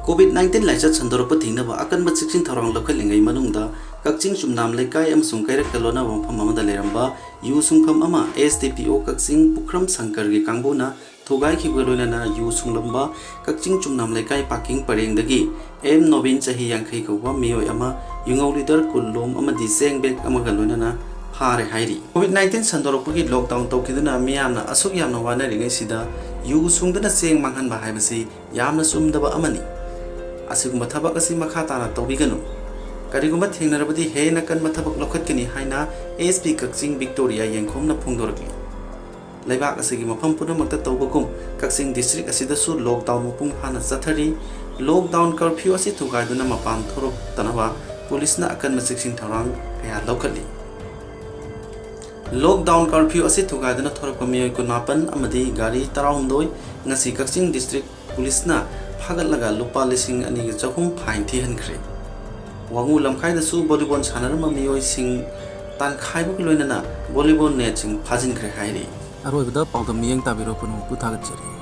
COVID-19 लाइचत संदर्भ थिंगनबा अकनबा चिक्सिन थौरांग लौखलिंगै मनुंगदा कक्चिंग चुमनाम लेकाय अमसुंग कैरक लोना वंफम अमदा लेरंबा यु सुंगफम अमा SDPO कक्चिंग पुखरम शंकर गे कांगबोना थुगाइखिबग लोइनाना यु सुंगलंबा कक्चिंग चुमनाम लेकाय पाकिंग परेंगदगी एम नोबिन चही यांखै कौबा मियोय अमा युंगौ लीडर कुल्लोम अमदि सेंगबेक अमगा लोइनाना फारे हाइरी COVID-19 संदर्भगी लॉकडाउन तौखिदुना मियामना असुक यामना वानरिङै सिदा यु सुंगदना सेंग मांगहनबा हाइबसि यामना सुमदबा अमनि असिगुम्बा थबक असि मखा ताना तौबिगनु करिगुम्बा थेंगनरबदि हेना कनबा थबक लौखतकनि हाइना SP कक्चिंग विक्टोरिया येंखोमना फोंदोरकलि लेबाक असिगी मफम पुनमक्ता तौबगुम कक्चिंग डिस्ट्रिक्ट असिदसु लॉकडाउन मपुंग फाना चथरी लॉकडाउन कर्फ्यू असि थुगाइदुना मपान थोरक्तनबा पुलिसना अकनबा चिक्सिन थौरांग कया लौखतलि लॉकडाउन कर्फ्यू असि थुगाइदुना थोरकपा मियोय कुनापन अमदि गाड़ी 19 ngasi कक्चिंग डिस्ट्रिक्ट पुलिसना फागलगा लुपा 2,200 फाइन थिहनख्रे वांगु लमखाइदसु वॉलीबॉल सानरम मियोय सिंग तानखाइबक लोइनाना वॉलीबॉल नेट सिंग फाजिनख्रे हाइरि अरोइबदा पाउदम मियंग ताबिरो पुनु पुथागचरी